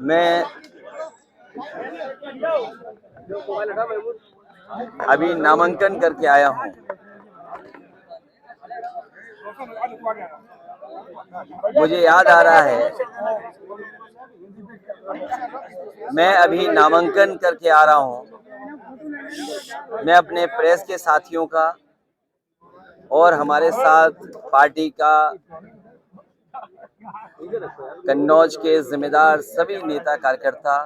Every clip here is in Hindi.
मैं अभी नामांकन करके आया हूँ। मुझे याद आ रहा है, मैं अभी नामांकन करके आ रहा हूँ। मैं अपने प्रेस के साथियों का और हमारे साथ पार्टी का कन्नौज के जिम्मेदार सभी नेता कार्यकर्ता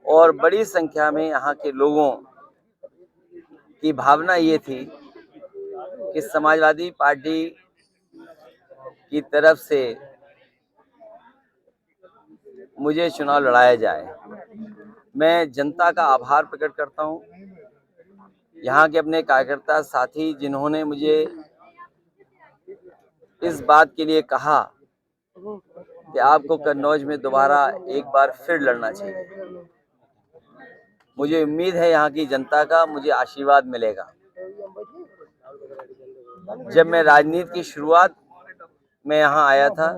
और बड़ी संख्या में यहाँ के लोगों की भावना ये थी कि समाजवादी पार्टी की तरफ से मुझे चुनाव लड़ाया जाए। मैं जनता का आभार प्रकट करता हूँ, यहाँ के अपने कार्यकर्ता साथी जिन्होंने मुझे इस बात के लिए कहा कि आपको कन्नौज में दोबारा एक बार फिर लड़ना चाहिए। मुझे उम्मीद है यहाँ की जनता का मुझे आशीर्वाद मिलेगा। जब मैं राजनीति की शुरुआत में यहाँ आया था,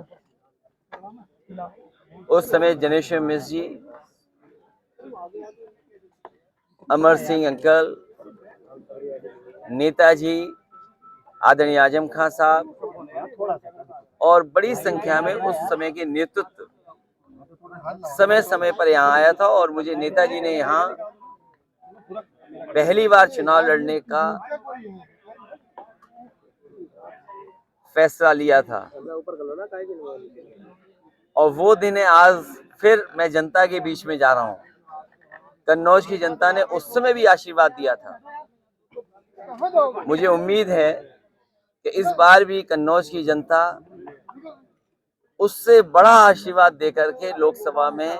उस समय जनेश्वर मिश्र जी, अमर सिंह अंकल, नेताजी आदरणीय आजम खान साहब और बड़ी संख्या में उस समय के नेतृत्व समय समय पर यहाँ आया था और मुझे नेताजी ने यहाँ पहली बार चुनाव लड़ने का फैसला लिया था। और वो दिन है, आज फिर मैं जनता के बीच में जा रहा हूँ। कन्नौज की जनता ने उस समय भी आशीर्वाद दिया था। मुझे उम्मीद है कि इस बार भी कन्नौज की जनता उससे बड़ा आशीर्वाद देकर के लोकसभा में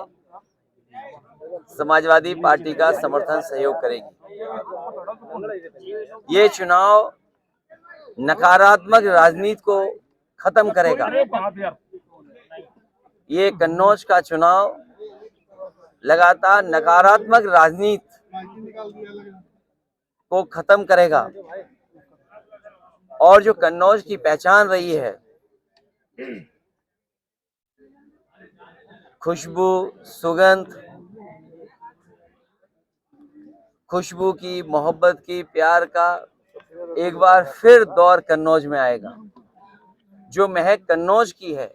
समाजवादी पार्टी का समर्थन सहयोग करेगी। ये चुनाव नकारात्मक राजनीति को खत्म करेगा। ये कन्नौज का चुनाव लगातार नकारात्मक राजनीति को खत्म करेगा और जो कन्नौज की पहचान रही है, खुशबू, सुगंध, खुशबू की, मोहब्बत की, प्यार का एक बार फिर दौर कन्नौज में आएगा। जो महक कन्नौज की है,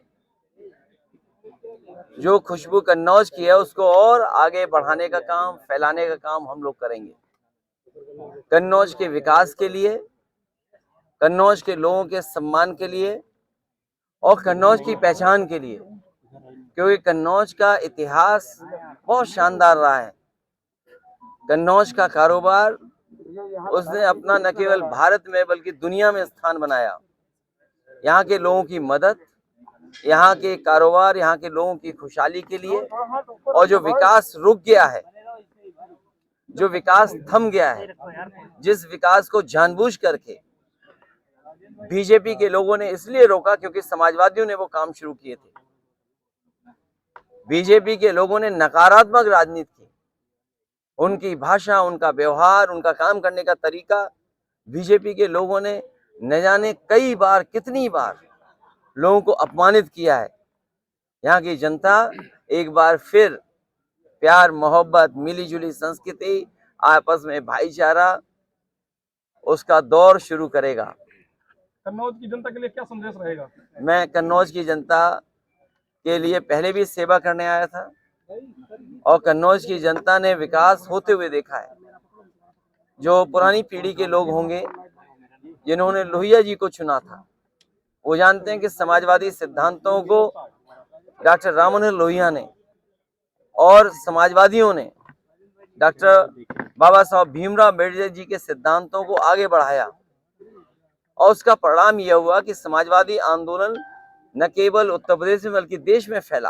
जो खुशबू कन्नौज की है, उसको और आगे बढ़ाने का काम, फैलाने का काम हम लोग करेंगे। कन्नौज के विकास के लिए, कन्नौज के लोगों के सम्मान के लिए और कन्नौज की पहचान के लिए, क्योंकि कन्नौज का इतिहास बहुत शानदार रहा है। कन्नौज का कारोबार उसने अपना न केवल भारत में बल्कि दुनिया में स्थान बनाया। यहाँ के लोगों की मदद, यहाँ के कारोबार, यहाँ के लोगों की खुशहाली के लिए, और जो विकास रुक गया है, जो विकास थम गया है, जिस विकास को जानबूझ करके बीजेपी के लोगों ने इसलिए रोका क्योंकि समाजवादियों ने वो काम शुरू किए थे। बीजेपी के लोगों ने नकारात्मक राजनीति की। उनकी भाषा, उनका व्यवहार, उनका काम करने का तरीका, बीजेपी के लोगों ने न जाने कई बार, कितनी बार लोगों को अपमानित किया है। यहाँ की जनता एक बार फिर प्यार, मोहब्बत, मिलीजुली संस्कृति, आपस में भाईचारा, उसका दौर शुरू करेगा। कन्नौज की जनता के लिए क्या संदेश रहेगा? मैं कन्नौज की जनता के लिए पहले भी सेवा करने आया था और कन्नौज की जनता ने विकास होते हुए देखा है। जो पुरानी पीढ़ी के लोग होंगे जिन्होंने लोहिया जी को चुना था, वो जानते हैं कि समाजवादी सिद्धांतों को डॉक्टर राम मनोहर लोहिया ने और समाजवादियों ने डॉक्टर बाबा साहब भीमराव अम्बेडकर जी के सिद्धांतों को आगे बढ़ाया और उसका परिणाम यह हुआ कि समाजवादी आंदोलन न केवल उत्तर प्रदेश में बल्कि देश में फैला।